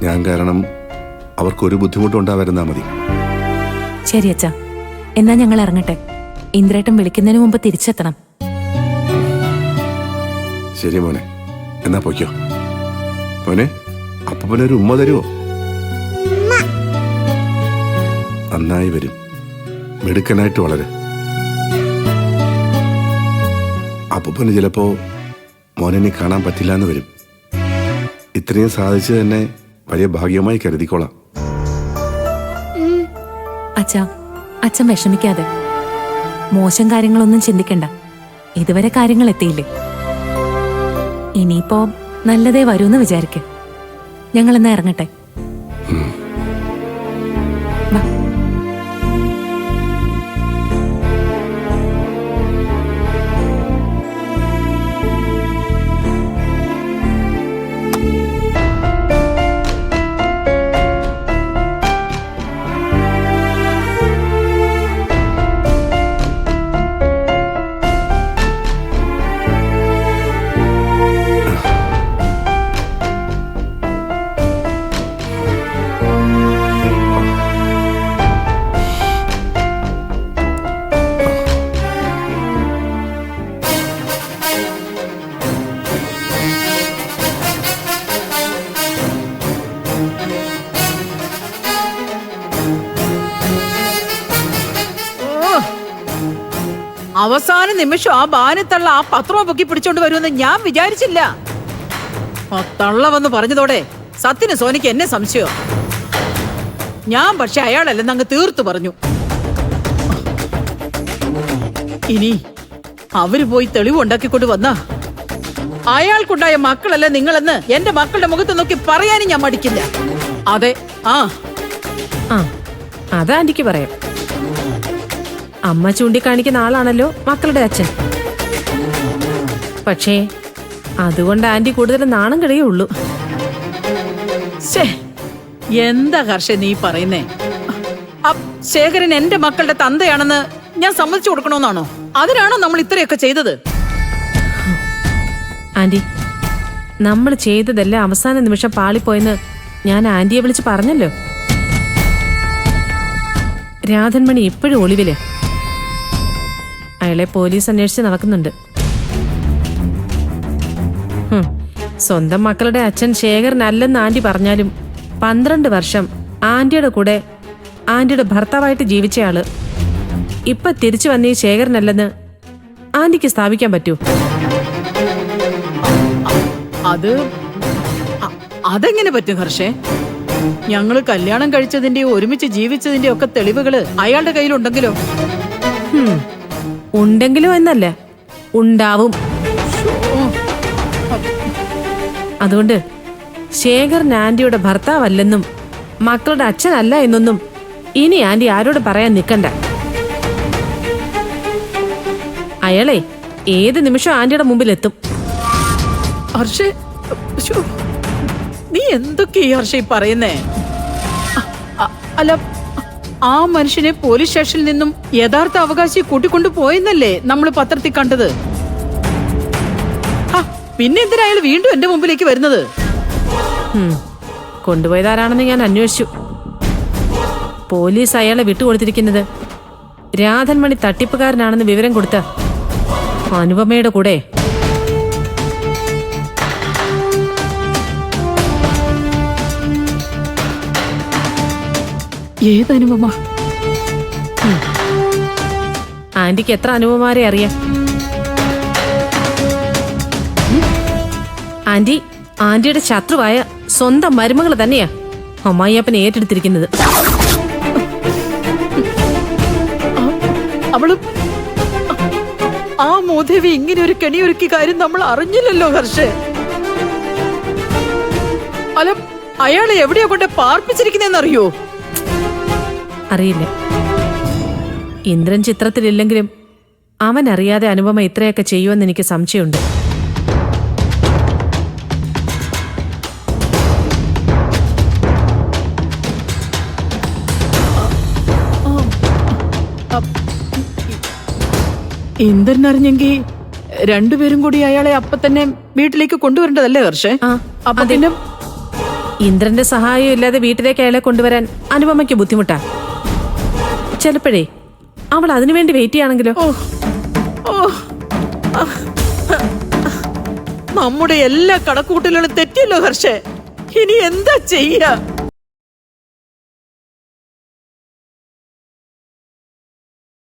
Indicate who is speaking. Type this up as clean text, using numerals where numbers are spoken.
Speaker 1: ഞാൻ കാരണം അവർക്കൊരു ബുദ്ധിമുട്ടും ഉണ്ടാവരുന്നാ മതി.
Speaker 2: ശരി അച്ഛാ, എന്നാ ഞങ്ങൾ ഇറങ്ങട്ടെ. ഇന്ദ്രേട്ടൻ വിളിക്കുന്നതിന് മുമ്പ് തിരിച്ചെത്തണം.
Speaker 1: ശരി മോനെ, എന്നാ പൊയ്ക്കോ. മോനെ, അപ്പനൊരു ഉമ്മ തരുമോ? നന്നായി വരും, മിടുക്കനായിട്ട് വളരെ. അപ്പന് ചിലപ്പോ മോനെ കാണാൻ പറ്റില്ല എന്ന് വരും. ഇത്രയും സാധിച്ചു തന്നെ വലിയ ഭാഗ്യമായി കരുതിക്കോളാം.
Speaker 2: അച്ഛാ, അച്ഛൻ വിഷമിക്കാതെ. മോശം കാര്യങ്ങളൊന്നും ചിന്തിക്കണ്ട. ഇതുവരെ കാര്യങ്ങൾ എത്തിയില്ലേ? ഇനിയിപ്പോ നല്ലതേ വരൂന്ന് വിചാരിക്കും. ഞങ്ങൾ എന്നാ ഇറങ്ങട്ടെ.
Speaker 3: അവസാന നിമിഷം ആ ബാനത്തള്ള ആ പത്രവും പൊക്കി പിടിച്ചോണ്ട് വരുമെന്ന് ഞാൻ വിചാരിച്ചില്ല. ആ തള്ള വന്ന് പറഞ്ഞതോടെ സത്യന് സോനിക്ക് എന്നെ സംശയോ. ഞാൻ പക്ഷെ അയാളല്ലെന്ന് അങ്ങ് തീർത്തു പറഞ്ഞു. ഇനി അവര് പോയി തെളിവുണ്ടാക്കിക്കൊണ്ട് വന്നാ അയാൾക്കുണ്ടായ മക്കളല്ല നിങ്ങളെന്ന് എന്റെ മക്കളുടെ മുഖത്ത് നോക്കി പറയാനും ഞാൻ മടിക്കില്ല. അതെ,
Speaker 4: അത് ആന്റിക്ക് പറയാം. അമ്മ ചൂണ്ടിക്കാണിക്കുന്ന ആളാണല്ലോ മക്കളുടെ അച്ഛൻ. പക്ഷേ അതുകൊണ്ട് ആന്റി കൂടുതൽ നാണം കിടയുള്ളൂ.
Speaker 3: എന്താ ഹർഷ നീ പറയുന്നേ? ശേഖരൻ എന്റെ മക്കളുടെ തന്തയാണെന്ന് ഞാൻ സമ്മതിച്ചു കൊടുക്കണമെന്നാണോ? അതിനാണോ നമ്മൾ ഇത്രയൊക്കെ ചെയ്തത്?
Speaker 4: ആന്റി, നമ്മൾ ചെയ്തതെല്ലാം അവസാന നിമിഷം പാളിപ്പോയെന്ന് ഞാൻ ആന്റിയെ വിളിച്ച് പറഞ്ഞല്ലോ. രാധൻമണി എപ്പോഴും ഒളിവില്. അയാളെ പോലീസ് അന്വേഷിച്ച് നടക്കുന്നുണ്ട്. സ്വന്തം മക്കളുടെ അച്ഛൻ ശേഖരനല്ലെന്ന് ആന്റി പറഞ്ഞാലും 12 വർഷം ആന്റിയുടെ കൂടെ ആന്റിയുടെ ഭർത്താവായിട്ട് ജീവിച്ചയാള് ഇപ്പൊ തിരിച്ചു വന്നീ ശേഖരനല്ലെന്ന് ആന്റിക്ക് സ്ഥാപിക്കാൻ പറ്റൂ?
Speaker 3: അതെങ്ങനെ പറ്റും ഹർഷേ? ഞങ്ങള് കല്യാണം കഴിച്ചതിന്റെയോ ഒരുമിച്ച് ജീവിച്ചതിന്റെയോ ഒക്കെ തെളിവുകള് അയാളുടെ കയ്യിലുണ്ടെങ്കിലോ?
Speaker 4: ഉണ്ടെങ്കിലോ എന്നല്ല, ഉണ്ടാവും. അതുകൊണ്ട് ശേഖരൻ ആന്റിയുടെ ഭർത്താവല്ലെന്നും മക്കളുടെ അച്ഛനല്ല എന്നൊന്നും ഇനി ആന്റി ആരോട് പറയാൻ നിൽക്കണ്ട. അയാളെ ഏത് നിമിഷം ആന്റിയുടെ മുമ്പിലെത്തും.
Speaker 3: ഹർഷേ, നീ എന്തൊക്കെയാ ഹർഷേ പറയുന്നേ? അല്ല, ആ മനുഷ്യനെ പോലീസ് സ്റ്റേഷനിൽ നിന്നും യഥാർത്ഥ അവകാശി കൂട്ടിക്കൊണ്ടു പോയെന്നല്ലേ നമ്മൾ പത്രത്തിൽ കണ്ടത്? പിന്നെ എന്തിനാ അയാൾ വീണ്ടും എന്റെ മുമ്പിലേക്ക് വരുന്നത്?
Speaker 4: കൊണ്ടുപോയതാരാണെന്ന് ഞാൻ അന്വേഷിച്ചു. പോലീസ് അയാളെ വിട്ടുകൊടുത്തിരിക്കുന്നത് രാധൻമണി തട്ടിപ്പുകാരനാണെന്ന് വിവരം കൊടുത്ത അനുപമയുടെ കൂടെ.
Speaker 3: ഏതനുപമ?
Speaker 4: ആന്റിക്ക് എത്ര അനുപമാരെ അറിയാം? ആന്റിയുടെ ശത്രുവായ സ്വന്തം മരുമകൾ തന്നെയാ അമ്മായിയപ്പനെ ഏറ്റെടുത്തിരിക്കുന്നത്.
Speaker 3: അവള് ആ മോദേവി ഇങ്ങനെ ഒരു കെണിയൊരുക്കിയ കാര്യം നമ്മൾ അറിഞ്ഞില്ലല്ലോ ഹർഷേ. അല്ല, അയാളെ എവിടെയോ കൊണ്ട് പാർപ്പിച്ചിരിക്കുന്നറിയോ?
Speaker 4: അറിയില്ല. ഇന്ദ്രൻ ചിത്രത്തിലില്ലെങ്കിലും അവൻ അറിയാതെ അനുപമ ഇത്രയൊക്കെ ചെയ്യുമെന്ന് എനിക്ക് സംശയമുണ്ട്.
Speaker 3: ഇന്ദ്രനറിഞ്ഞെങ്കിൽ രണ്ടുപേരും കൂടി അയാളെ അപ്പൊ തന്നെ വീട്ടിലേക്ക് കൊണ്ടുവരേണ്ടതല്ലേ ഹർഷേ?
Speaker 4: ഇന്ദ്രന്റെ സഹായം ഇല്ലാതെ വീട്ടിലേക്ക് അയാളെ കൊണ്ടുവരാൻ അനുപമയ്ക്ക് ബുദ്ധിമുട്ടാ. ചിലപ്പോഴേ അവൾ അതിനുവേണ്ടി വെയിറ്റ് ചെയ്യാണെങ്കിലോ?
Speaker 3: നമ്മുടെ എല്ലാ കണക്കൂട്ടലുകളും തെറ്റിയല്ലോ ഹർഷേ. ഇനി എന്താ ചെയ്യാ?